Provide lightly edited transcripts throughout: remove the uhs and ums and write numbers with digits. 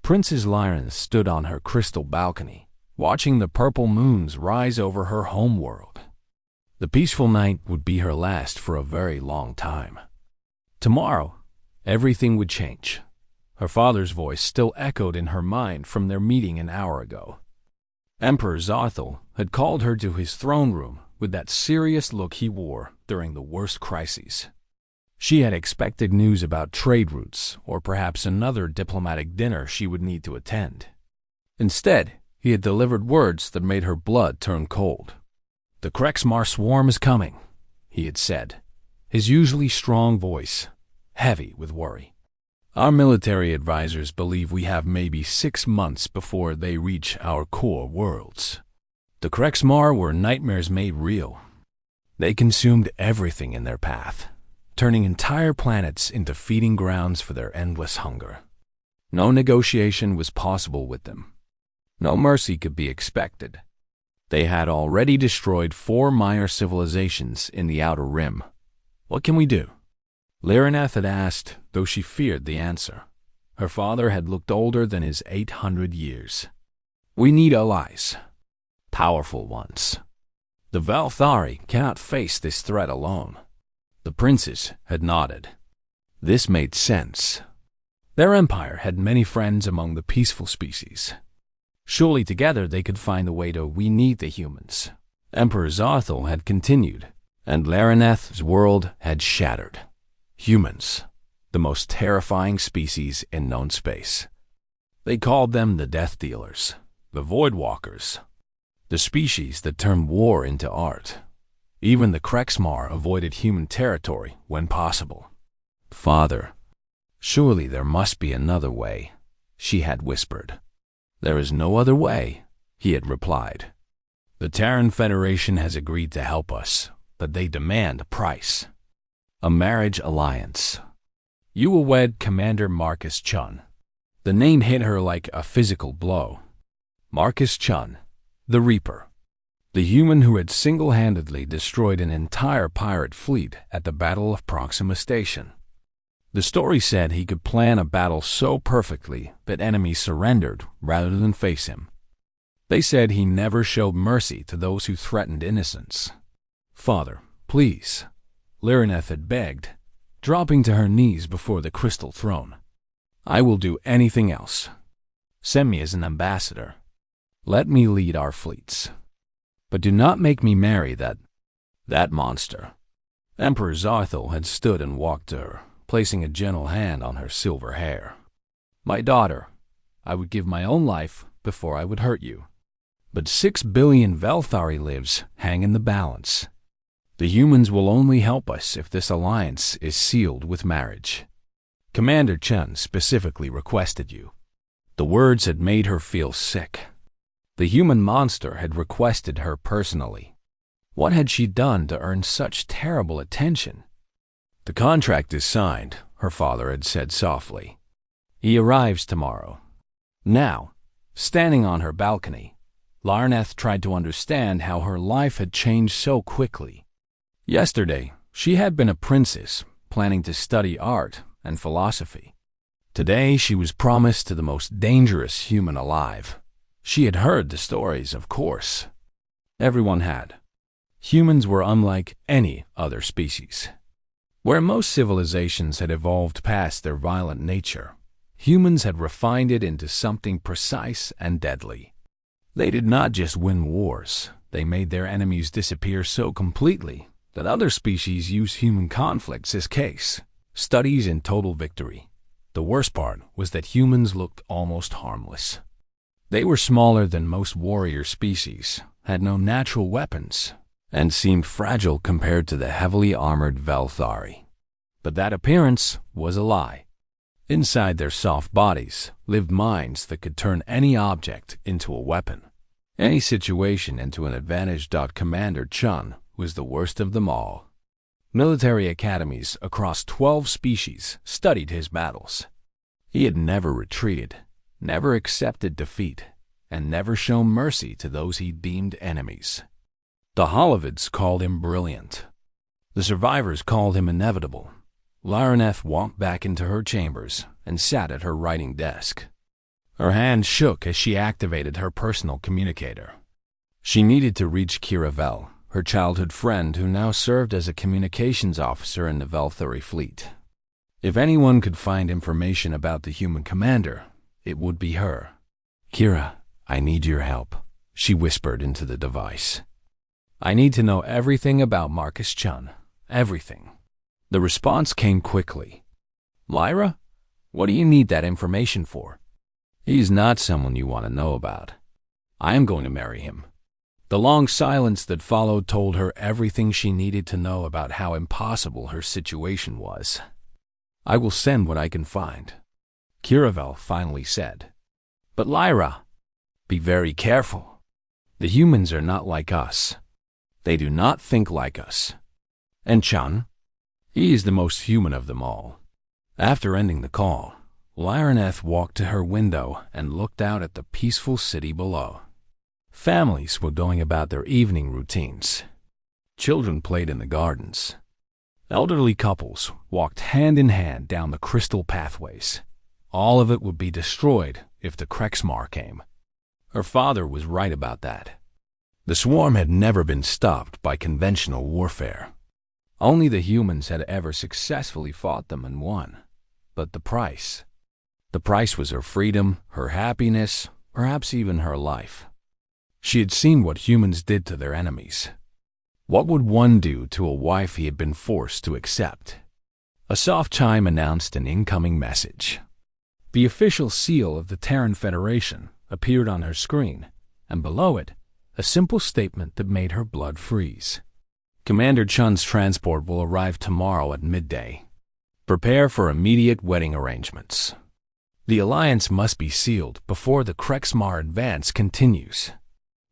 Princess Lyran stood on her crystal balcony, watching the purple moons rise over her homeworld. The peaceful night would be her last for a very long time. Tomorrow, everything would change. Her father's voice still echoed in her mind from their meeting an hour ago. Emperor Zarthel had called her to his throne room with that serious look he wore during the worst crises. She had expected news about trade routes or perhaps another diplomatic dinner she would need to attend. Instead, he had delivered words that made her blood turn cold. "The Krexmar swarm is coming," he had said, his usually strong voice heavy with worry. "Our military advisors believe we have maybe 6 months before they reach our core worlds." The Krexmar were nightmares made real. They consumed everything in their path, turning entire planets into feeding grounds for their endless hunger. No negotiation was possible with them. No mercy could be expected. They had already destroyed 4 minor civilizations in the Outer Rim. "What can we do?" Lyraneth had asked, though she feared the answer. Her father had looked older than his 800 years. "We need allies. Powerful ones. The Valthari cannot face this threat alone." The princess had nodded. This made sense. Their empire had many friends among the peaceful species. Surely together they could find a way to "we need the humans." Emperor Zarthel had continued, and Lyraneth's world had shattered. Humans, the most terrifying species in known space. They called them the Death Dealers, the Void Walkers, the species that turned war into art. Even the Krexmar avoided human territory when possible. "Father, surely there must be another way," she had whispered. "There is no other way," he had replied. "The Terran Federation has agreed to help us, but they demand a price. A marriage alliance. You will wed Commander Marcus Chun." The name hit her like a physical blow. Marcus Chun, the Reaper. The human who had single-handedly destroyed an entire pirate fleet at the Battle of Proxima Station. The story said he could plan a battle so perfectly that enemies surrendered rather than face him. They said he never showed mercy to those who threatened innocents. "Father, please," Lyraneth had begged, dropping to her knees before the crystal throne. "I will do anything else. Send me as an ambassador. Let me lead our fleets. But do not make me marry that monster." Emperor Zarthel had stood and walked to her, placing a gentle hand on her silver hair. "My daughter, I would give my own life before I would hurt you. But 6 billion Velthari lives hang in the balance. The humans will only help us if this alliance is sealed with marriage. Commander Chun specifically requested you." The words had made her feel sick. The human monster had requested her personally. What had she done to earn such terrible attention? "The contract is signed," her father had said softly. "He arrives tomorrow." Now, standing on her balcony, Lyraneth tried to understand how her life had changed so quickly. Yesterday, she had been a princess, planning to study art and philosophy. Today, she was promised to the most dangerous human alive. She had heard the stories, of course. Everyone had. Humans were unlike any other species. Where most civilizations had evolved past their violent nature, humans had refined it into something precise and deadly. They did not just win wars, they made their enemies disappear so completely that other species use human conflicts as case studies in total victory. The worst part was that humans looked almost harmless. They were smaller than most warrior species, had no natural weapons, and seemed fragile compared to the heavily armored Velthari. But that appearance was a lie. Inside their soft bodies lived minds that could turn any object into a weapon, any situation into an advantage. Commander Chun was the worst of them all. Military academies across 12 species studied his battles. He had never retreated, never accepted defeat, and never shown mercy to those he deemed enemies. The Holovids called him brilliant. The survivors called him inevitable. Lyraneth walked back into her chambers and sat at her writing desk. Her hand shook as she activated her personal communicator. She needed to reach Kira Vel, her childhood friend who now served as a communications officer in the Velthuri fleet. If anyone could find information about the human commander, it would be her. "Kira, I need your help," she whispered into the device. "I need to know everything about Marcus Chun. Everything." The response came quickly. "Lyra, what do you need that information for?" "He's not someone you want to know about. I am going to marry him." The long silence that followed told her everything she needed to know about how impossible her situation was. "I will send what I can find," Kiravel finally said. "But Lyra, be very careful. The humans are not like us. They do not think like us. And Chun, he is the most human of them all." After ending the call, Lyraneth walked to her window and looked out at the peaceful city below. Families were going about their evening routines. Children played in the gardens. Elderly couples walked hand in hand down the crystal pathways. All of it would be destroyed if the Krexmar came. Her father was right about that. The swarm had never been stopped by conventional warfare. Only the humans had ever successfully fought them and won. But the price was her freedom, her happiness, perhaps even her life. She had seen what humans did to their enemies. What would one do to a wife he had been forced to accept? A soft chime announced an incoming message. The official seal of the Terran Federation appeared on her screen, and below it, a simple statement that made her blood freeze. "Commander Chun's transport will arrive tomorrow at midday. Prepare for immediate wedding arrangements. The alliance must be sealed before the Krexmar advance continues."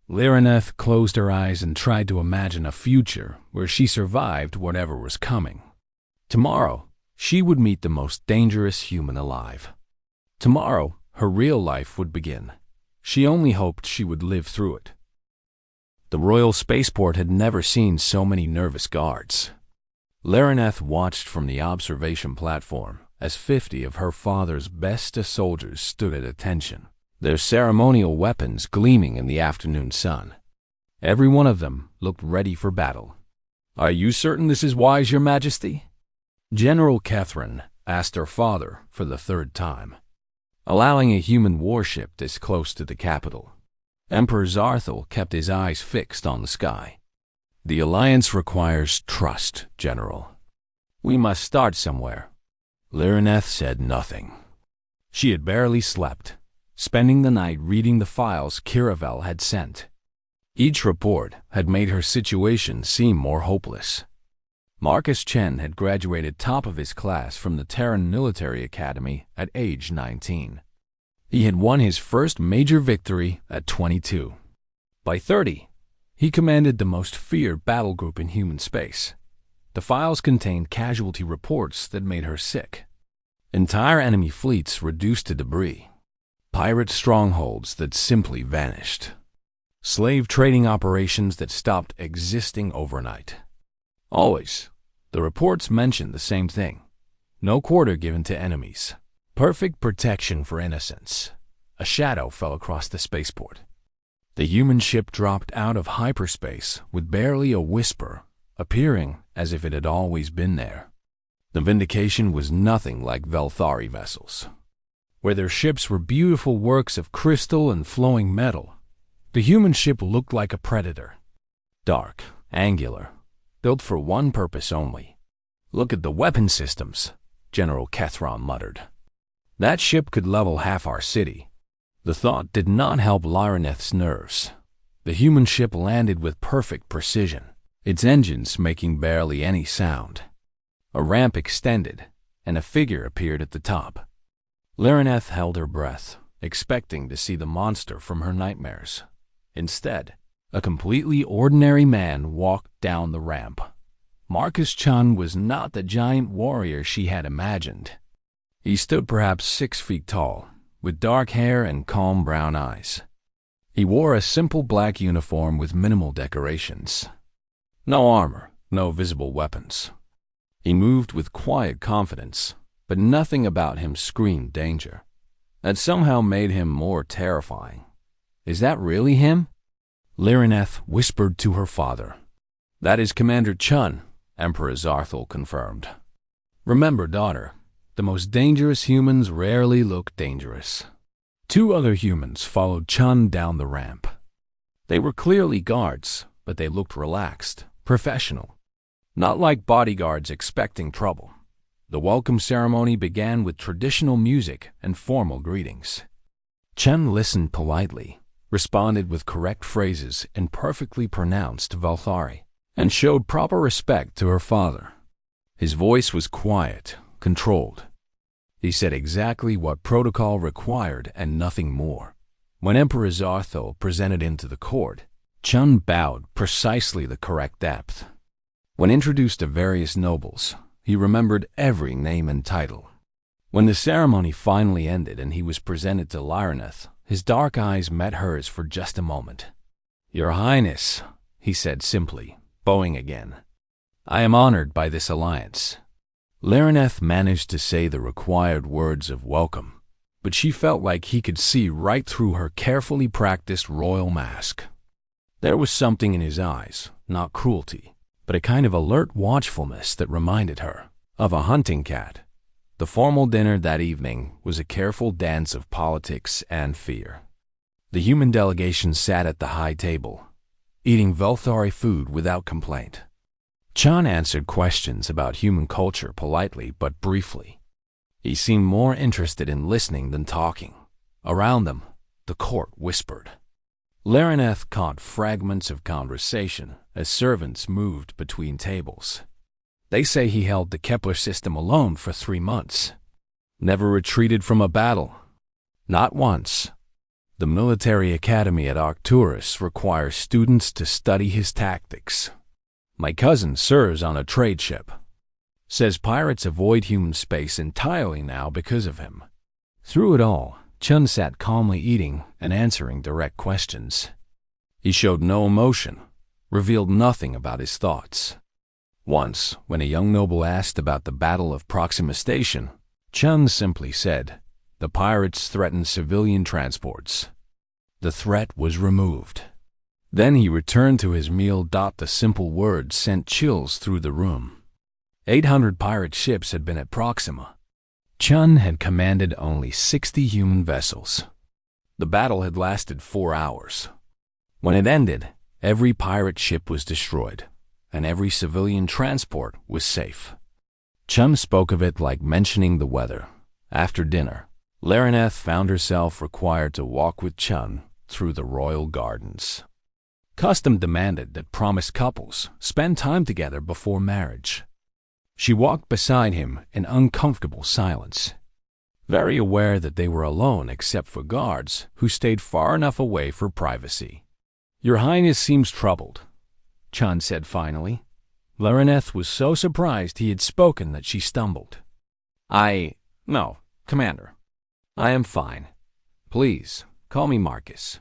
Lyraneth closed her eyes and tried to imagine a future where she survived whatever was coming. Tomorrow, she would meet the most dangerous human alive. Tomorrow, her real life would begin. She only hoped she would live through it. The Royal Spaceport had never seen so many nervous guards. Lyraneth watched from the observation platform as 50 of her father's best soldiers stood at attention, their ceremonial weapons gleaming in the afternoon sun. Every one of them looked ready for battle. "Are you certain this is wise, Your Majesty?" General Catherine asked her father for the third time. Allowing a human warship this close to the capital, Emperor Zarthal kept his eyes fixed on the sky. "The alliance requires trust, General. We must start somewhere." Lyraneth said nothing. She had barely slept, spending the night reading the files Kiravel had sent. Each report had made her situation seem more hopeless. Marcus Chen had graduated top of his class from the Terran Military Academy at age 19. He had won his first major victory at 22. By 30, he commanded the most feared battle group in human space. The files contained casualty reports that made her sick. Entire enemy fleets reduced to debris. Pirate strongholds that simply vanished. Slave trading operations that stopped existing overnight. Always, the reports mentioned the same thing. No quarter given to enemies. Perfect protection for innocents. A shadow fell across the spaceport. The human ship dropped out of hyperspace with barely a whisper, appearing as if it had always been there. The Vindication was nothing like Velthari vessels. Where their ships were beautiful works of crystal and flowing metal, the human ship looked like a predator. Dark, angular, built for one purpose only. "Look at the weapon systems," General Kethron muttered. "That ship could level half our city." The thought did not help Lyraneth's nerves. The human ship landed with perfect precision, its engines making barely any sound. A ramp extended, and a figure appeared at the top. Lyraneth held her breath, expecting to see the monster from her nightmares. Instead, a completely ordinary man walked down the ramp. Marcus Chun was not the giant warrior she had imagined. He stood perhaps 6 feet tall, with dark hair and calm brown eyes. He wore a simple black uniform with minimal decorations. No armor, no visible weapons. He moved with quiet confidence, but nothing about him screamed danger. That somehow made him more terrifying. Is that really him? Lirineth whispered to her father. That is Commander Chun, Emperor Zarthul confirmed. Remember, daughter, the most dangerous humans rarely look dangerous. Two other humans followed Chun down the ramp. They were clearly guards, but they looked relaxed, professional. Not like bodyguards expecting trouble. The welcome ceremony began with traditional music and formal greetings. Chun listened politely, responded with correct phrases in perfectly pronounced Velthari, and showed proper respect to her father. His voice was quiet, controlled. He said exactly what protocol required and nothing more. When Emperor Zarthul presented him to the court, Chun bowed precisely the correct depth. When introduced to various nobles, he remembered every name and title. When the ceremony finally ended and he was presented to Lirineth, his dark eyes met hers for just a moment. Your Highness, he said simply, bowing again. I am honored by this alliance. Lirineth managed to say the required words of welcome, but she felt like he could see right through her carefully practiced royal mask. There was something in his eyes, not cruelty, but a kind of alert watchfulness that reminded her of a hunting cat. The formal dinner that evening was a careful dance of politics and fear. The human delegation sat at the high table, eating Velthari food without complaint. Chun answered questions about human culture politely but briefly. He seemed more interested in listening than talking. Around them, the court whispered. Lirineth caught fragments of conversation as servants moved between tables. They say he held the Kepler system alone for 3 months. Never retreated from a battle. Not once. The military academy at Arcturus requires students to study his tactics. My cousin serves on a trade ship. Says pirates avoid human space entirely now because of him. Through it all, Chun sat calmly eating and answering direct questions. He showed no emotion, revealed nothing about his thoughts. Once, when a young noble asked about the Battle of Proxima Station, Chun simply said, "The pirates threatened civilian transports." The threat was removed. Then he returned to his meal. The simple words sent chills through the room. 800 pirate ships had been at Proxima. Chun had commanded only 60 human vessels. The battle had lasted 4 hours. When it ended, every pirate ship was destroyed, and every civilian transport was safe. Chun spoke of it like mentioning the weather. After dinner, Lirineth found herself required to walk with Chun through the royal gardens. Custom demanded that promised couples spend time together before marriage. She walked beside him in uncomfortable silence, very aware that they were alone except for guards who stayed far enough away for privacy. Your Highness seems troubled, Chun said finally. Lirineth was so surprised he had spoken that she stumbled. No, Commander. I am fine. Please, call me Marcus.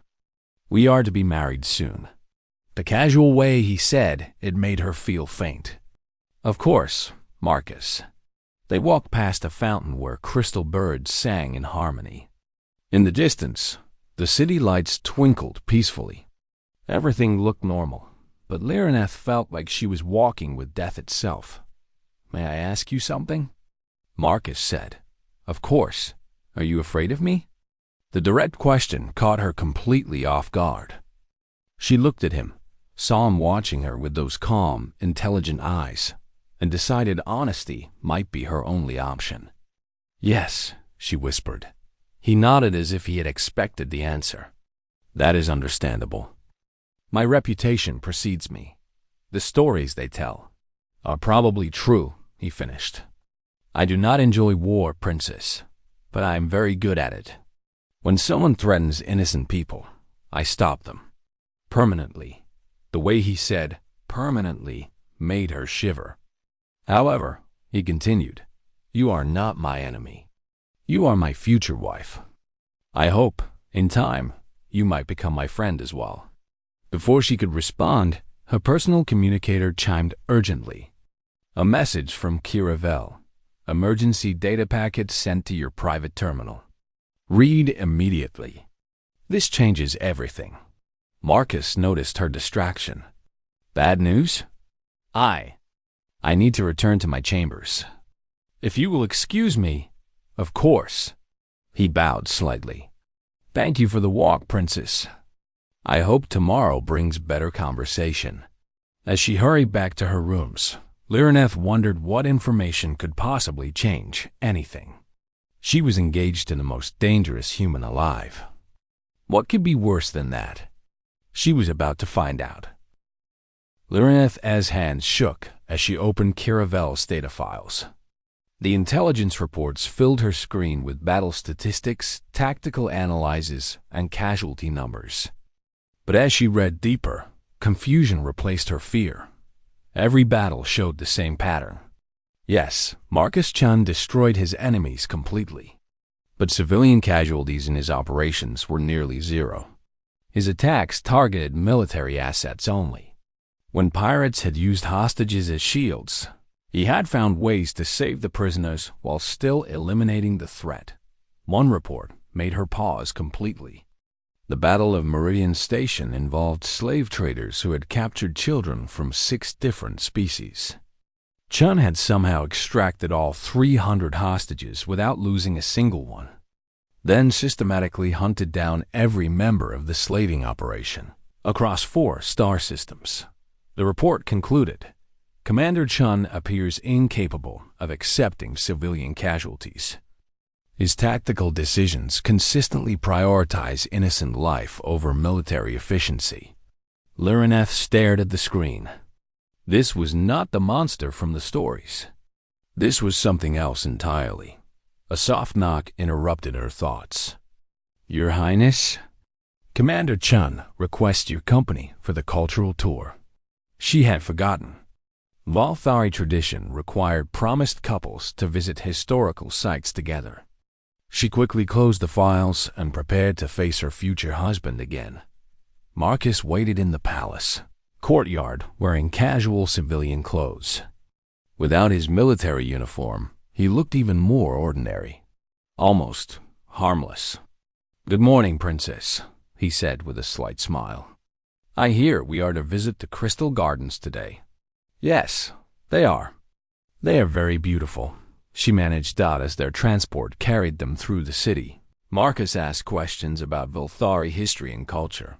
We are to be married soon. The casual way he said it made her feel faint. Of course, Marcus. They walked past a fountain where crystal birds sang in harmony. In the distance, the city lights twinkled peacefully. Everything looked normal, but Lirineth felt like she was walking with death itself. May I ask you something? Marcus said. Of course. Are you afraid of me? The direct question caught her completely off guard. She looked at him, saw him watching her with those calm, intelligent eyes, and decided honesty might be her only option. Yes, she whispered. He nodded as if he had expected the answer. That is understandable. My reputation precedes me. The stories they tell are probably true, he finished. I do not enjoy war, Princess, but I am very good at it. When someone threatens innocent people, I stop them. Permanently. The way he said permanently made her shiver. However, he continued, you are not my enemy. You are my future wife. I hope, in time, you might become my friend as well. Before she could respond, her personal communicator chimed urgently. A message from Kiravel. Emergency data packet sent to your private terminal. Read immediately. This changes everything. Marcus noticed her distraction. Bad news? I need to return to my chambers. If you will excuse me, of course. He bowed slightly. Thank you for the walk, Princess. I hope tomorrow brings better conversation. As she hurried back to her rooms, Lyraneth wondered what information could possibly change anything. She was engaged in the most dangerous human alive. What could be worse than that? She was about to find out. Lyraneth's hands shook as she opened Kiravel's data files. The intelligence reports filled her screen with battle statistics, tactical analyses, and casualty numbers. But as she read deeper, confusion replaced her fear. Every battle showed the same pattern. Yes, Marcus Chun destroyed his enemies completely. But civilian casualties in his operations were nearly zero. His attacks targeted military assets only. When pirates had used hostages as shields, he had found ways to save the prisoners while still eliminating the threat. One report made her pause completely. The Battle of Meridian Station involved slave traders who had captured children from 6 different species. Chun had somehow extracted all 300 hostages without losing a single one, then systematically hunted down every member of the slaving operation across 4 star systems. The report concluded, Commander Chun appears incapable of accepting civilian casualties. His tactical decisions consistently prioritize innocent life over military efficiency. Lyraneth stared at the screen. This was not the monster from the stories. This was something else entirely. A soft knock interrupted her thoughts. Your Highness? Commander Chun requests your company for the cultural tour. She had forgotten. Valthari tradition required promised couples to visit historical sites together. She quickly closed the files and prepared to face her future husband again. Marcus waited in the palace courtyard wearing casual civilian clothes. Without his military uniform, he looked even more ordinary, almost harmless. Good morning, Princess, he said with a slight smile. I hear we are to visit the Crystal Gardens today. Yes, they are. They are very beautiful, she managed out as their transport carried them through the city. Marcus asked questions about Valthari history and culture.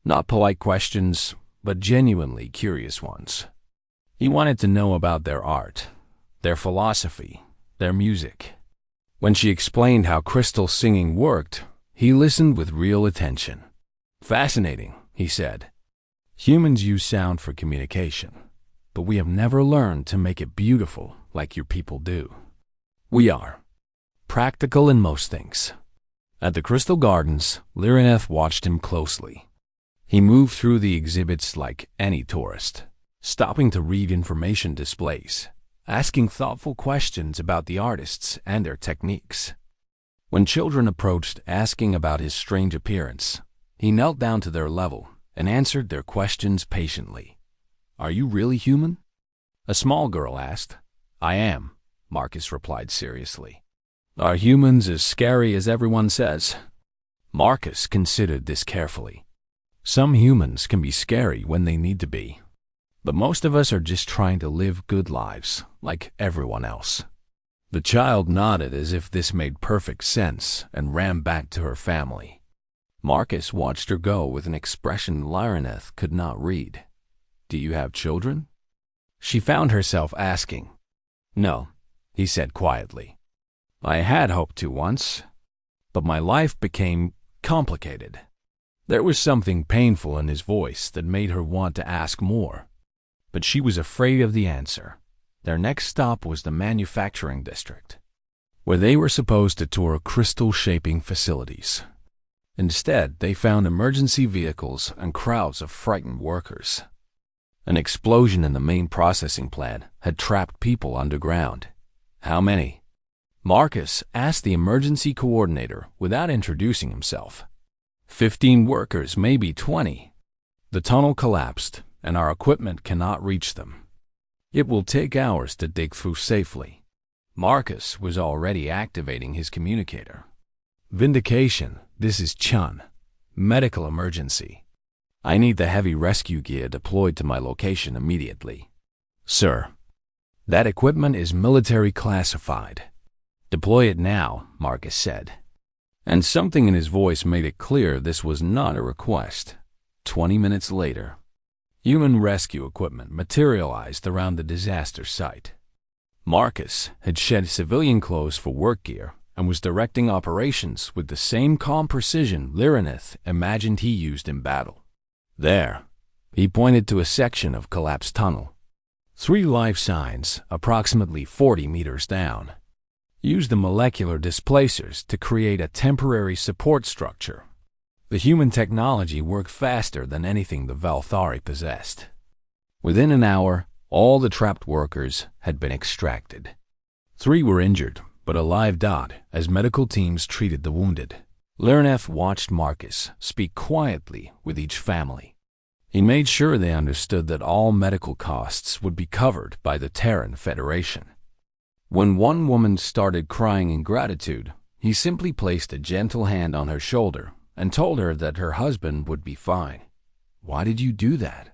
Not polite questions, but genuinely curious ones. He wanted to know about their art, their philosophy, their music. When she explained how crystal singing worked, he listened with real attention. Fascinating, he said. Humans use sound for communication, but we have never learned to make it beautiful like your people do. We are practical in most things. At the Crystal Gardens, Lyraneth watched him closely. He moved through the exhibits like any tourist, stopping to read information displays, asking thoughtful questions about the artists and their techniques. When children approached asking about his strange appearance, he knelt down to their level and answered their questions patiently. Are you really human? A small girl asked. I am, Marcus replied seriously. Are humans as scary as everyone says? Marcus considered this carefully. Some humans can be scary when they need to be, but most of us are just trying to live good lives like everyone else. The child nodded as if this made perfect sense and ran back to her family. Marcus watched her go with an expression Lyraneth could not read. Do you have children? She found herself asking. No, he said quietly. I had hoped to once, but my life became complicated. There was something painful in his voice that made her want to ask more, but she was afraid of the answer. Their next stop was the manufacturing district, where they were supposed to tour crystal-shaping facilities. Instead, they found emergency vehicles and crowds of frightened workers. An explosion in the main processing plant had trapped people underground. How many? Marcus asked the emergency coordinator without introducing himself. 15 workers, maybe 20. The tunnel collapsed, and our equipment cannot reach them. It will take hours to dig through safely. Marcus was already activating his communicator. Vindication, this is Chun. Medical emergency. I need the heavy rescue gear deployed to my location immediately. Sir, that equipment is military classified. Deploy it now, Marcus said. And something in his voice made it clear this was not a request. 20 minutes later, human rescue equipment materialized around the disaster site. Marcus had shed civilian clothes for work gear and was directing operations with the same calm precision Lyraneth imagined he used in battle. There, he pointed to a section of collapsed tunnel. 3 life signs, approximately 40 meters down, used the molecular displacers to create a temporary support structure. The human technology worked faster than anything the Valthari possessed. Within an hour, all the trapped workers had been extracted. 3 were injured, but alive died as medical teams treated the wounded. Lyraneth watched Marcus speak quietly with each family. He made sure they understood that all medical costs would be covered by the Terran Federation. When one woman started crying in gratitude, he simply placed a gentle hand on her shoulder and told her that her husband would be fine. Why did you do that?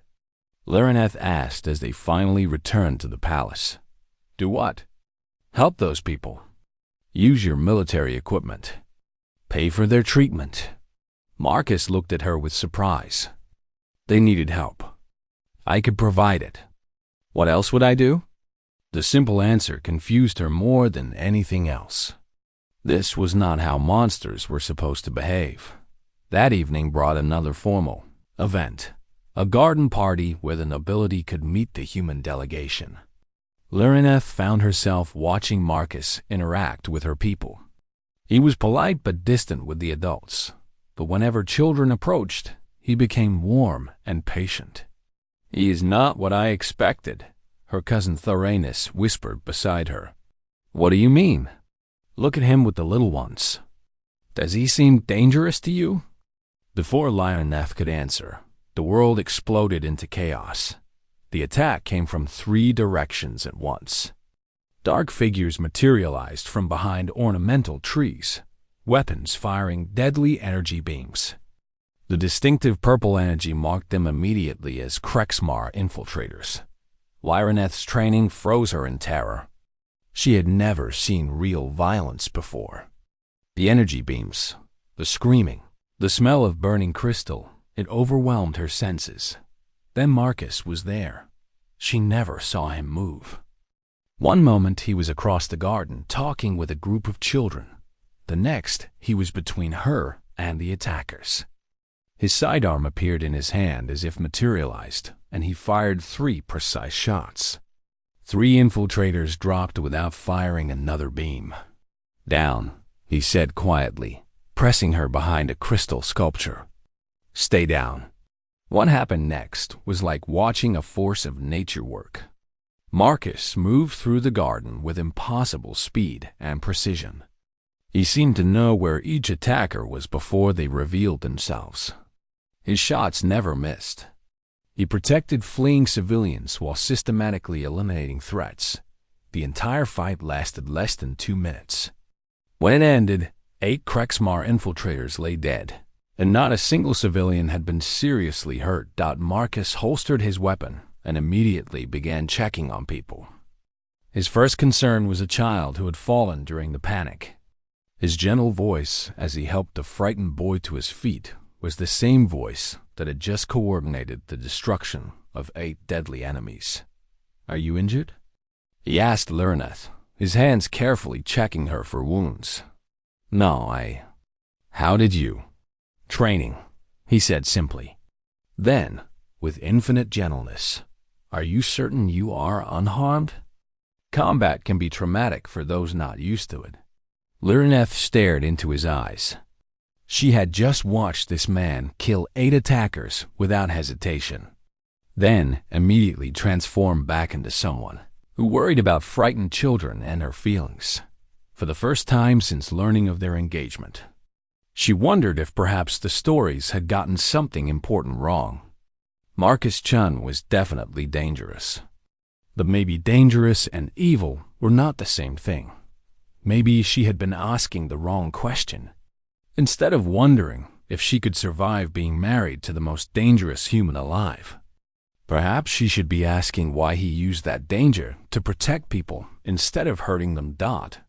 Lyraneth asked as they finally returned to the palace. Do what? Help those people. Use your military equipment. Pay for their treatment. Marcus looked at her with surprise. They needed help. I could provide it. What else would I do? The simple answer confused her more than anything else. This was not how monsters were supposed to behave. That evening brought another formal event, a garden party where the nobility could meet the human delegation. Lyraneth found herself watching Marcus interact with her people. He was polite but distant with the adults, but whenever children approached, he became warm and patient. He is not what I expected, her cousin Thoranus whispered beside her. What do you mean? Look at him with the little ones. Does he seem dangerous to you? Before Lyraneth could answer, the world exploded into chaos. The attack came from 3 directions at once. Dark figures materialized from behind ornamental trees, weapons firing deadly energy beams. The distinctive purple energy marked them immediately as Krexmar infiltrators. Lyraneth's training froze her in terror. She had never seen real violence before. The energy beams, the screaming, the smell of burning crystal, it overwhelmed her senses. Then Marcus was there. She never saw him move. One moment he was across the garden talking with a group of children. The next, he was between her and the attackers. His sidearm appeared in his hand as if materialized, and he fired 3 precise shots. 3 infiltrators dropped without firing another beam. Down, he said quietly, pressing her behind a crystal sculpture. Stay down. What happened next was like watching a force of nature work. Marcus moved through the garden with impossible speed and precision. He seemed to know where each attacker was before they revealed themselves. His shots never missed. He protected fleeing civilians while systematically eliminating threats. The entire fight lasted less than 2 minutes. When it ended, 8 Krexmar infiltrators lay dead, and not a single civilian had been seriously hurt. Marcus holstered his weapon and immediately began checking on people. His first concern was a child who had fallen during the panic. His gentle voice, as he helped the frightened boy to his feet, was the same voice that had just coordinated the destruction of 8 deadly enemies. Are you injured? He asked Lyraneth, his hands carefully checking her for wounds. No, How did you? Training, he said simply. Then, with infinite gentleness, are you certain you are unharmed? Combat can be traumatic for those not used to it. Lyraneth stared into his eyes. She had just watched this man kill 8 attackers without hesitation, then immediately transform back into someone who worried about frightened children and her feelings. For the first time since learning of their engagement, she wondered if perhaps the stories had gotten something important wrong. Marcus Chun was definitely dangerous. But maybe dangerous and evil were not the same thing. Maybe she had been asking the wrong question. instead of wondering if she could survive being married to the most dangerous human alive. Perhaps she should be asking why he used that danger to protect people instead of hurting them.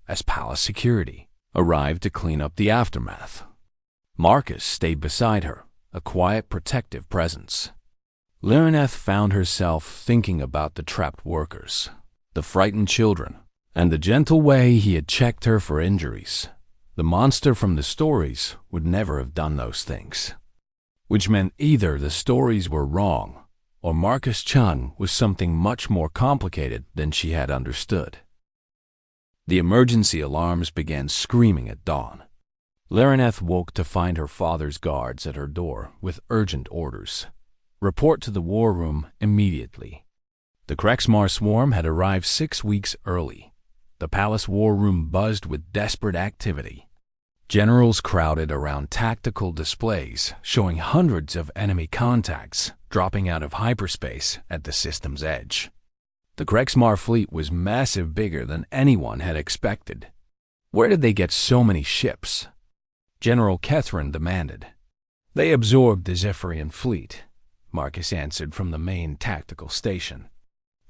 As palace security arrived to clean up the aftermath, Marcus stayed beside her, a quiet, protective presence. Lyraneth found herself thinking about the trapped workers, the frightened children, and the gentle way he had checked her for injuries. The monster from the stories would never have done those things, which meant either the stories were wrong or Marcus Chun was something much more complicated than she had understood. The emergency alarms began screaming at dawn. Lyraneth woke to find her father's guards at her door with urgent orders. Report to the war room immediately. The Krexmar swarm had arrived 6 weeks early. The palace war room buzzed with desperate activity. Generals crowded around tactical displays showing hundreds of enemy contacts dropping out of hyperspace at the system's edge. The Krexmar fleet was massive, bigger than anyone had expected. Where did they get so many ships? General Kethrin demanded. They absorbed the Zephyrian fleet, Marcus answered from the main tactical station.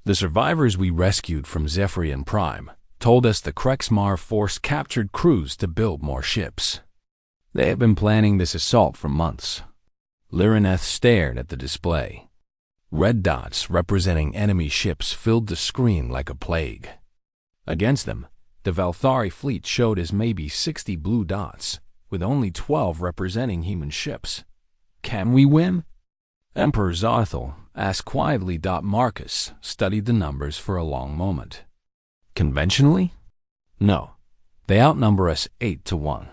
The survivors we rescued from Zephyrian Prime told us the Krexmar force captured crews to build more ships. They have been planning this assault for months. Lyraneth stared at the display. Red dots representing enemy ships filled the screen like a plague. Against them, the Valthari fleet showed as maybe 60 blue dots, with only 12 representing human ships. Can we win? Emperor Zarthel asked quietly. Marcus studied the numbers for a long moment. Conventionally? No. They outnumber us 8-1.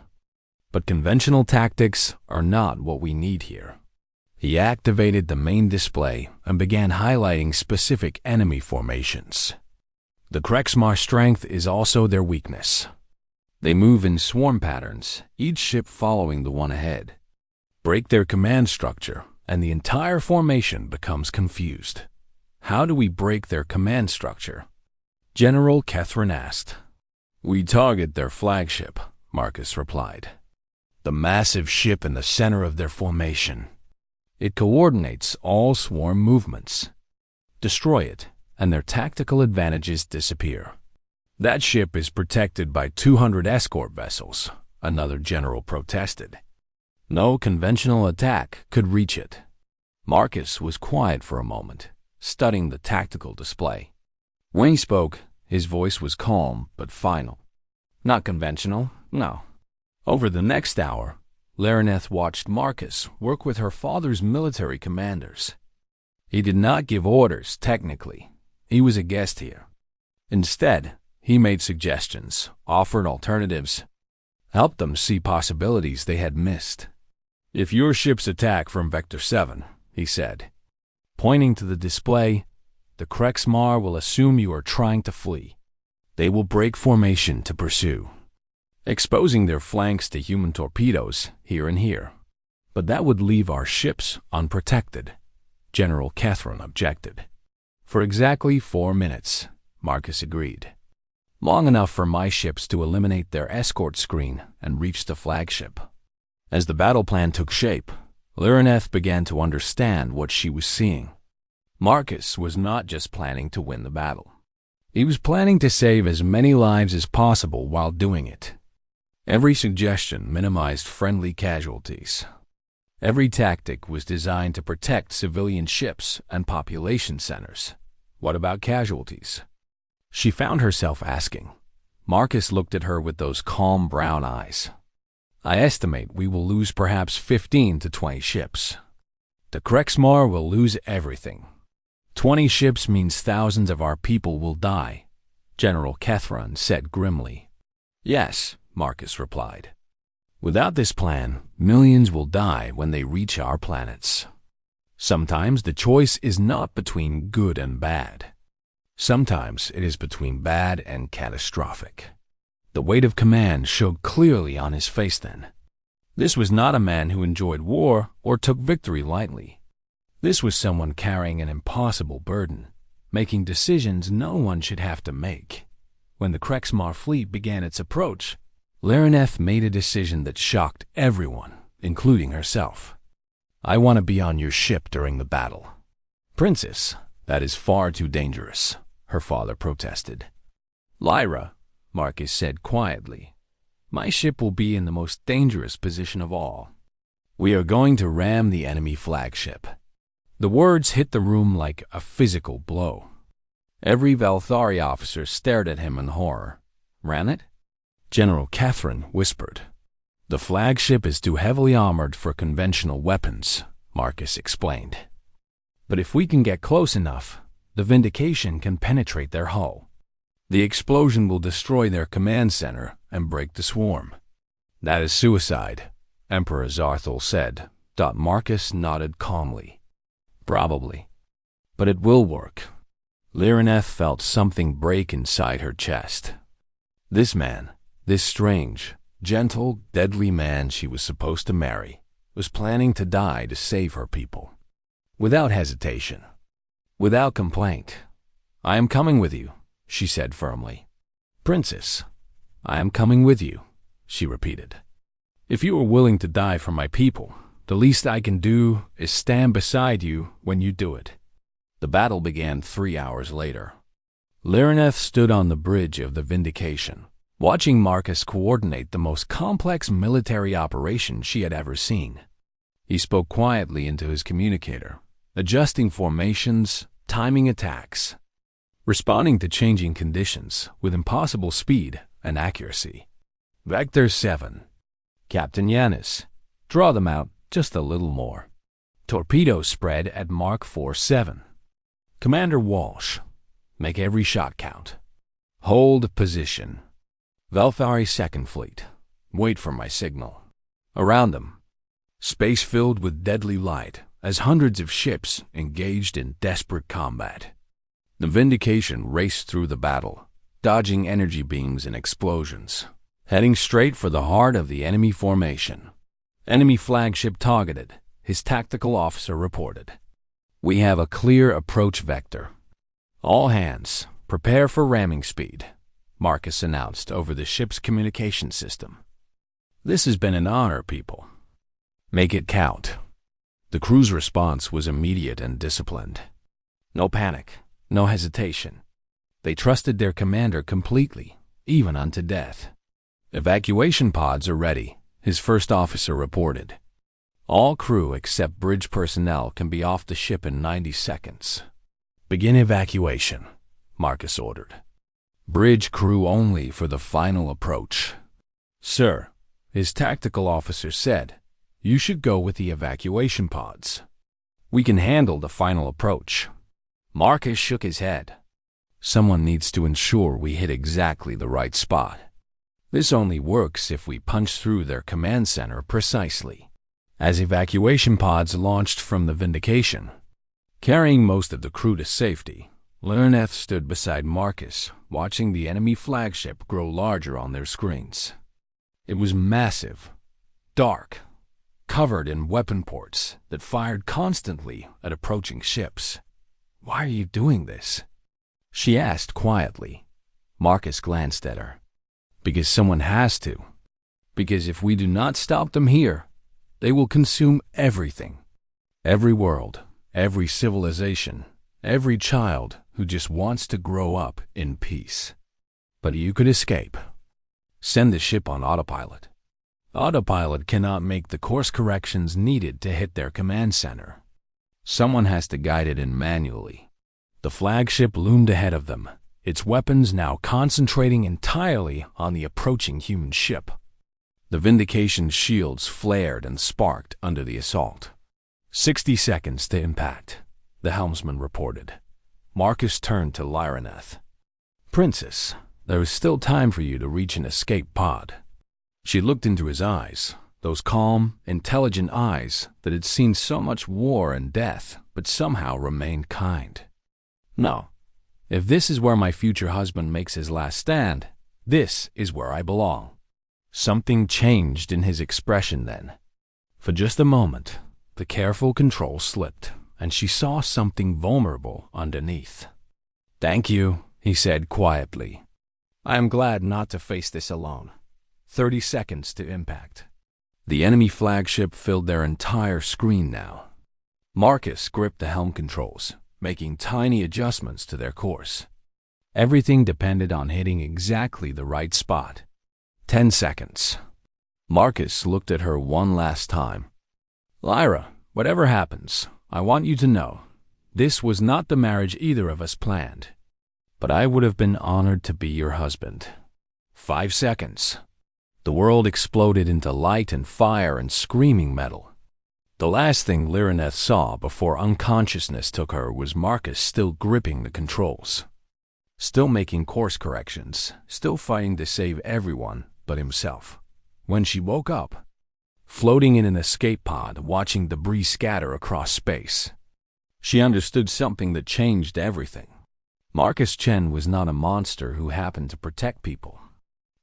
But conventional tactics are not what we need here. He activated the main display and began highlighting specific enemy formations. The Krexmar strength is also their weakness. They move in swarm patterns, each ship following the one ahead. Break their command structure, and the entire formation becomes confused. How do we break their command structure? General Kethrin asked. We target their flagship, Marcus replied. The massive ship in the center of their formation. It coordinates all swarm movements. Destroy it, and their tactical advantages disappear. That ship is protected by 200 escort vessels, another general protested. No conventional attack could reach it. Marcus was quiet for a moment, studying the tactical display. When he spoke, his voice was calm but final. Not conventional, no. Over the next hour, Lyraneth watched Marcus work with her father's military commanders. He did not give orders, technically. He was a guest here. Instead, he made suggestions, offered alternatives, helped them see possibilities they had missed. If your ships attack from Vector 7, he said, pointing to the display, the Krexmar will assume you are trying to flee. They will break formation to pursue, exposing their flanks to human torpedoes here and here. But that would leave our ships unprotected, General Kethrin objected. For exactly 4 minutes, Marcus agreed. Long enough for my ships to eliminate their escort screen and reach the flagship. As the battle plan took shape, Lyraneth began to understand what she was seeing. Marcus was not just planning to win the battle. He was planning to save as many lives as possible while doing it. Every suggestion minimized friendly casualties. Every tactic was designed to protect civilian ships and population centers. What about casualties? She found herself asking. Marcus looked at her with those calm brown eyes. I estimate we will lose perhaps 15 to 20 ships. The Krexmar will lose everything. 20 ships means thousands of our people will die, General Kethrin said grimly. Yes, Marcus replied. Without this plan, millions will die when they reach our planets. Sometimes the choice is not between good and bad. Sometimes it is between bad and catastrophic. The weight of command showed clearly on his face then. This was not a man who enjoyed war or took victory lightly. This was someone carrying an impossible burden, making decisions no one should have to make. When the Krexmar fleet began its approach, Larineth made a decision that shocked everyone, including herself. I want to be on your ship during the battle. Princess, that is far too dangerous, her father protested. Lyra, Marcus said quietly, my ship will be in the most dangerous position of all. We are going to ram the enemy flagship. The words hit the room like a physical blow. Every Valthari officer stared at him in horror. Ran it? General Catherine whispered. The flagship is too heavily armored for conventional weapons, Marcus explained. But if we can get close enough, the Vindication can penetrate their hull. The explosion will destroy their command center and break the swarm. That is suicide, Emperor Zarthul said. Marcus nodded calmly. Probably. But it will work. Lirineth felt something break inside her chest. This man, this strange, gentle, deadly man she was supposed to marry, was planning to die to save her people. Without hesitation. Without complaint. I am coming with you, she said firmly. Princess, I am coming with you, she repeated. If you are willing to die for my people, the least I can do is stand beside you when you do it. The battle began 3 hours later. Lirineth stood on the bridge of the Vindication, watching Marcus coordinate the most complex military operation she had ever seen. He spoke quietly into his communicator, adjusting formations, timing attacks, responding to changing conditions with impossible speed and accuracy. Vector 7. Captain Yanis, draw them out just a little more. Torpedo spread at Mark 4-7. Commander Walsh, make every shot count. Hold position. Valthari 2nd Fleet, wait for my signal. Around them, space filled with deadly light as hundreds of ships engaged in desperate combat. The Vindication raced through the battle, dodging energy beams and explosions, heading straight for the heart of the enemy formation. Enemy flagship targeted, his tactical officer reported. We have a clear approach vector. All hands, prepare for ramming speed, Marcus announced over the ship's communication system. This has been an honor, people. Make it count. The crew's response was immediate and disciplined. No panic, no hesitation. They trusted their commander completely, even unto death. Evacuation pods are ready, his first officer reported. All crew except bridge personnel can be off the ship in 90 seconds. Begin evacuation, Marcus ordered. Bridge crew only for the final approach. Sir, his tactical officer said, you should go with the evacuation pods. We can handle the final approach. Marcus shook his head. Someone needs to ensure we hit exactly the right spot. This only works if we punch through their command center precisely. As evacuation pods launched from the Vindication, carrying most of the crew to safety, Lirineth stood beside Marcus, watching the enemy flagship grow larger on their screens. It was massive, dark, covered in weapon ports that fired constantly at approaching ships. Why are you doing this? She asked quietly. Marcus glanced at her. Because someone has to. Because if we do not stop them here, they will consume everything. Every world, every civilization, every child who just wants to grow up in peace. But you could escape. Send the ship on autopilot. Autopilot cannot make the course corrections needed to hit their command center. Someone has to guide it in manually. The flagship loomed ahead of them, its weapons now concentrating entirely on the approaching human ship. The Vindication's shields flared and sparked under the assault. 60 seconds to impact, the helmsman reported. Marcus turned to Lirineth. Princess, there is still time for you to reach an escape pod. She looked into his eyes, those calm, intelligent eyes that had seen so much war and death, but somehow remained kind. No, if this is where my future husband makes his last stand, this is where I belong. Something changed in his expression then. For just a moment, the careful control slipped, and she saw something vulnerable underneath. Thank you, he said quietly. I am glad not to face this alone. 30 seconds to impact. The enemy flagship filled their entire screen now. Marcus gripped the helm controls, making tiny adjustments to their course. Everything depended on hitting exactly the right spot. 10 seconds. Marcus looked at her one last time. Lyra, whatever happens, I want you to know, this was not the marriage either of us planned. But I would have been honored to be your husband. 5 seconds. The world exploded into light and fire and screaming metal. The last thing Lyraneth saw before unconsciousness took her was Marcus still gripping the controls. Still making course corrections, still fighting to save everyone but himself. When she woke up, floating in an escape pod, watching debris scatter across space, she understood something that changed everything. Marcus Chen was not a monster who happened to protect people.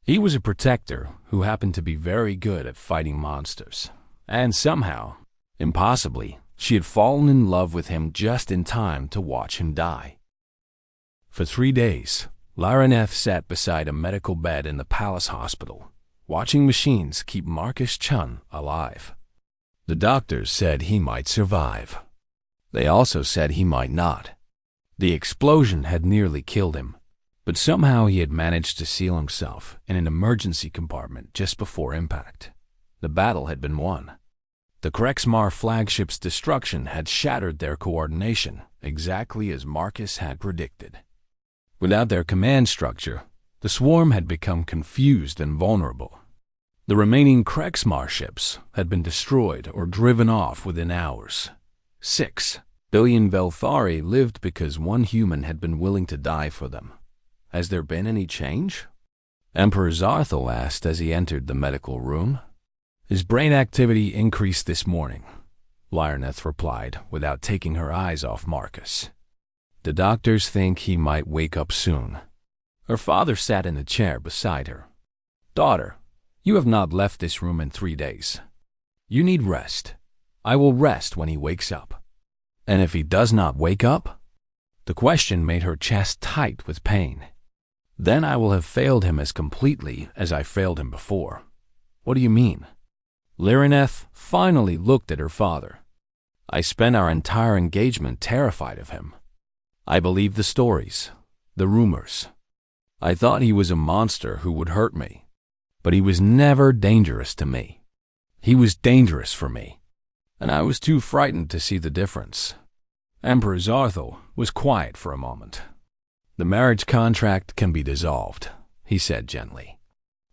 He was a protector who happened to be very good at fighting monsters. And somehow, impossibly, she had fallen in love with him just in time to watch him die. For 3 days, Lyraneth sat beside a medical bed in the palace hospital, watching machines keep Marcus Chen alive. The doctors said he might survive. They also said he might not. The explosion had nearly killed him, but somehow he had managed to seal himself in an emergency compartment just before impact. The battle had been won. The Krexmar flagship's destruction had shattered their coordination, exactly as Marcus had predicted. Without their command structure, the swarm had become confused and vulnerable. The remaining Krexmar ships had been destroyed or driven off within hours. 6 billion Velthari lived because one human had been willing to die for them. Has there been any change? Emperor Zarthel asked as he entered the medical room. His brain activity increased this morning, Lyraneth replied without taking her eyes off Marcus. The doctors think he might wake up soon. Her father sat in a chair beside her. Daughter, you have not left this room in 3 days. You need rest. I will rest when he wakes up. And if he does not wake up? The question made her chest tight with pain. Then I will have failed him as completely as I failed him before. What do you mean? Lyraneth finally looked at her father. I spent our entire engagement terrified of him. I believed the stories, the rumors. I thought he was a monster who would hurt me. But he was never dangerous to me. He was dangerous for me. And I was too frightened to see the difference. Emperor Zarthel was quiet for a moment. The marriage contract can be dissolved, he said gently.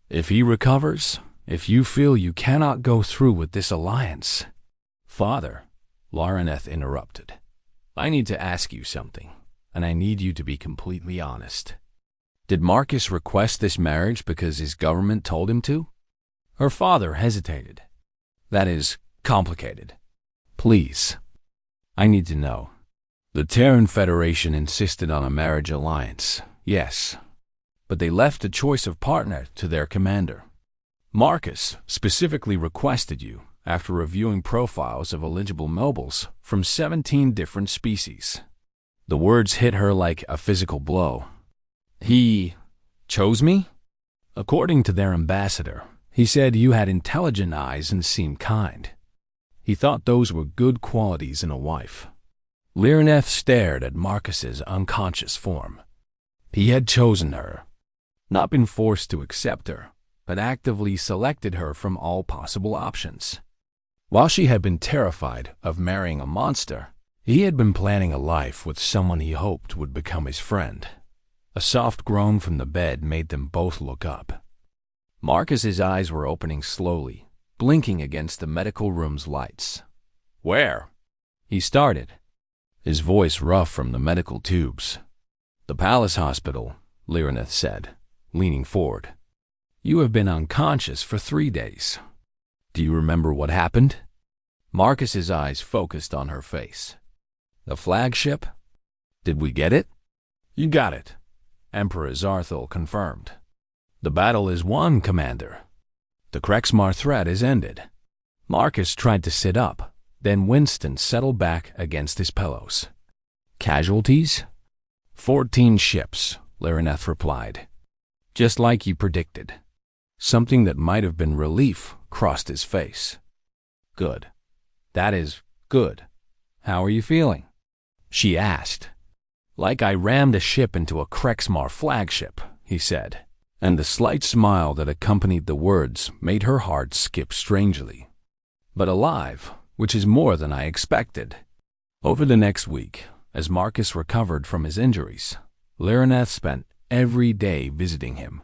If he recovers, if you feel you cannot go through with this alliance. Father, Lyraneth interrupted. I need to ask you something, and I need you to be completely honest. Did Marcus request this marriage because his government told him to? Her father hesitated. That is complicated. Please, I need to know. The Terran Federation insisted on a marriage alliance, yes, but they left a choice of partner to their commander. Marcus specifically requested you after reviewing profiles of eligible nobles from 17 different species. The words hit her like a physical blow. He chose me? According to their ambassador, he said you had intelligent eyes and seemed kind. He thought those were good qualities in a wife. Lyraneth stared at Marcus's unconscious form. He had chosen her, not been forced to accept her, but actively selected her from all possible options. While she had been terrified of marrying a monster, he had been planning a life with someone he hoped would become his friend. A soft groan from the bed made them both look up. Marcus's eyes were opening slowly, blinking against the medical room's lights. Where? He started, his voice rough from the medical tubes. The palace hospital, Lyraneth said, leaning forward. You have been unconscious for 3 days. Do you remember what happened? Marcus's eyes focused on her face. The flagship? Did we get it? You got it, Emperor Zarthel confirmed. The battle is won, Commander. The Krexmar threat is ended. Marcus tried to sit up, then Winston settled back against his pillows. Casualties? 14 ships, Lyraneth replied. Just like you predicted. Something that might have been relief crossed his face. "Good. That is good. How are you feeling?" she asked. "Like I rammed a ship into a Krexmar flagship," he said, and the slight smile that accompanied the words made her heart skip strangely. "But alive, which is more than I expected." Over the next week, as Marcus recovered from his injuries, Lyraneth spent every day visiting him.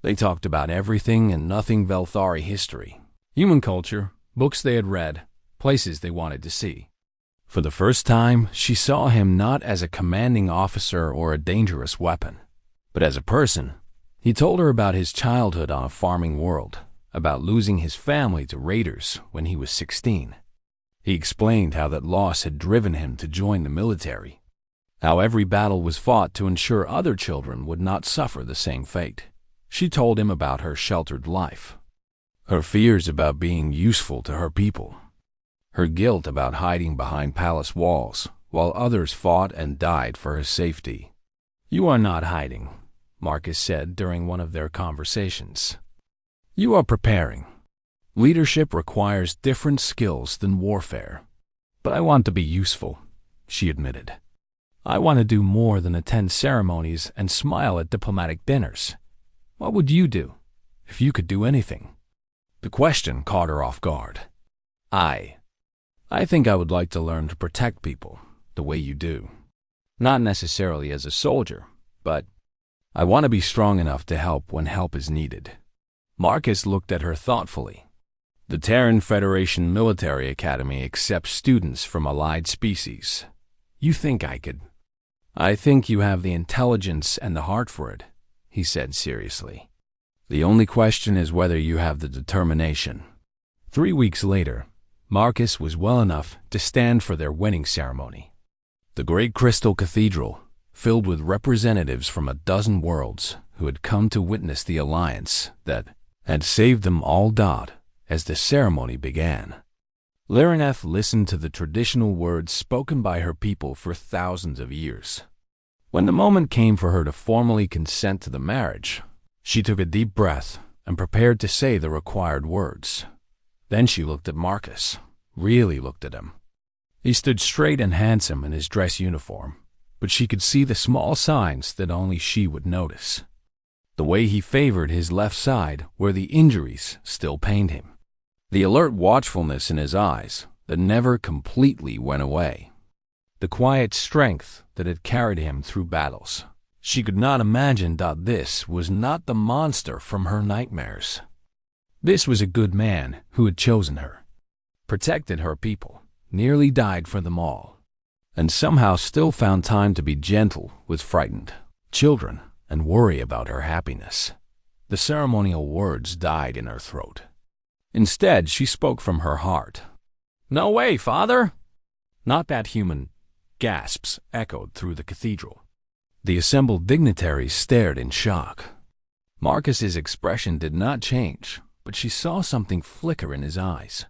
They talked about everything and nothing Velthari history, human culture, books they had read, places they wanted to see. For the first time, she saw him not as a commanding officer or a dangerous weapon, but as a person. He told her about his childhood on a farming world, about losing his family to raiders when he was 16. He explained how that loss had driven him to join the military, how every battle was fought to ensure other children would not suffer the same fate. She told him about her sheltered life, her fears about being useful to her people, her guilt about hiding behind palace walls while others fought and died for her safety. "You are not hiding," Marcus said during one of their conversations. "You are preparing. Leadership requires different skills than warfare. But I want to be useful," she admitted. "I want to do more than attend ceremonies and smile at diplomatic dinners. What would you do if you could do anything?" The question caught her off guard. I think I would like to learn to protect people the way you do. Not necessarily as a soldier, but I want to be strong enough to help when help is needed." Marcus looked at her thoughtfully. "The Terran Federation Military Academy accepts students from allied species. You think I could?" "I think you have the intelligence and the heart for it," he said seriously. "The only question is whether you have the determination." 3 weeks later, Marcus was well enough to stand for their wedding ceremony. The great crystal cathedral, filled with representatives from a dozen worlds who had come to witness the alliance that had saved them all, died as the ceremony began. Lyraneth listened to the traditional words spoken by her people for thousands of years. When the moment came for her to formally consent to the marriage, she took a deep breath and prepared to say the required words. Then she looked at Marcus, really looked at him. He stood straight and handsome in his dress uniform, but she could see the small signs that only she would notice. The way he favored his left side where the injuries still pained him. The alert watchfulness in his eyes that never completely went away. The quiet strength that had carried him through battles. She could not imagine that this was not the monster from her nightmares. This was a good man who had chosen her, protected her people, nearly died for them all, and somehow still found time to be gentle with frightened children and worry about her happiness. The ceremonial words died in her throat. Instead, she spoke from her heart. "No way, Father!" Not that human. Gasps echoed through the cathedral. The assembled dignitaries stared in shock. Marcus's expression did not change, but she saw something flicker in his eyes.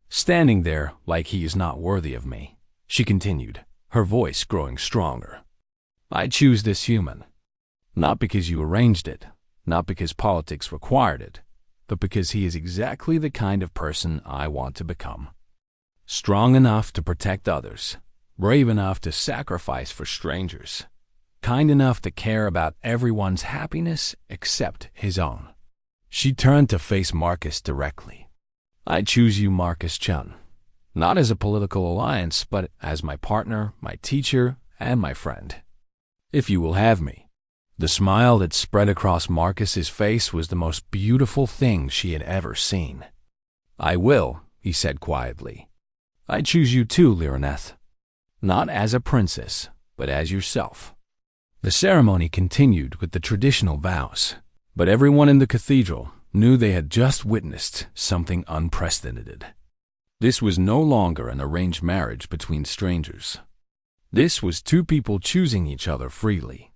"Standing there like he is not worthy of me," she continued, her voice growing stronger. "I choose this human, not because you arranged it, not because politics required it, but because he is exactly the kind of person I want to become. Strong enough to protect others, brave enough to sacrifice for strangers, kind enough to care about everyone's happiness except his own." She turned to face Marcus directly. "I choose you, Marcus Chun, not as a political alliance, but as my partner, my teacher, and my friend. If you will have me." The smile that spread across Marcus's face was the most beautiful thing she had ever seen. "I will," he said quietly. "I choose you too, Lyraneth. Not as a princess, but as yourself." The ceremony continued with the traditional vows, but everyone in the cathedral knew they had just witnessed something unprecedented. This was no longer an arranged marriage between strangers. This was two people choosing each other freely.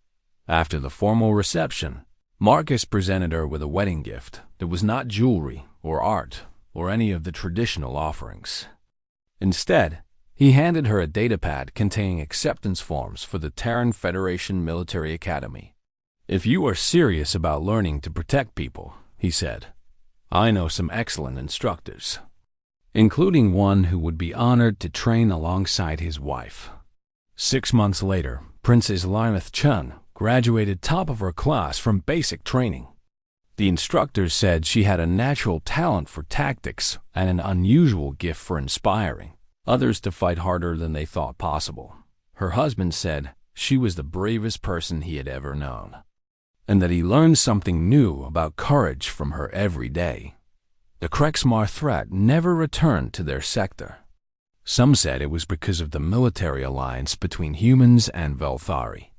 After the formal reception, Marcus presented her with a wedding gift that was not jewelry or art or any of the traditional offerings. Instead, he handed her a datapad containing acceptance forms for the Terran Federation Military Academy. "If you are serious about learning to protect people, he said. "I know some excellent instructors, including one who would be honored to train alongside his wife." 6 months later, Princess Lyneth Chun graduated top of her class from basic training. The instructors said she had a natural talent for tactics and an unusual gift for inspiring others to fight harder than they thought possible. Her husband said she was the bravest person he had ever known, and that he learned something new about courage from her every day. The Krexmar threat never returned to their sector. Some said it was because of the military alliance between humans and Velthari.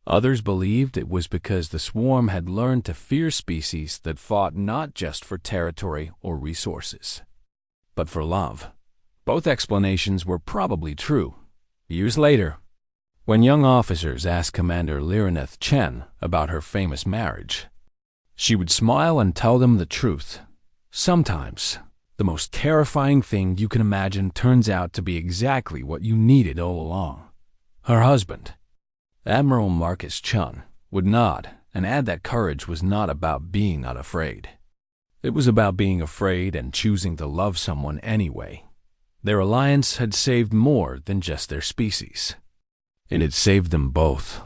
Others believed it was because the swarm had learned to fear species that fought not just for territory or resources, but for love. Both explanations were probably true. Years later, when young officers asked Commander Lyraneth Chen about her famous marriage, she would smile and tell them the truth. Sometimes, the most terrifying thing you can imagine turns out to be exactly what you needed all along. Her husband, Admiral Marcus Chun, would nod and add that courage was not about being not afraid. It was about being afraid and choosing to love someone anyway. Their alliance had saved more than just their species. It had saved them both.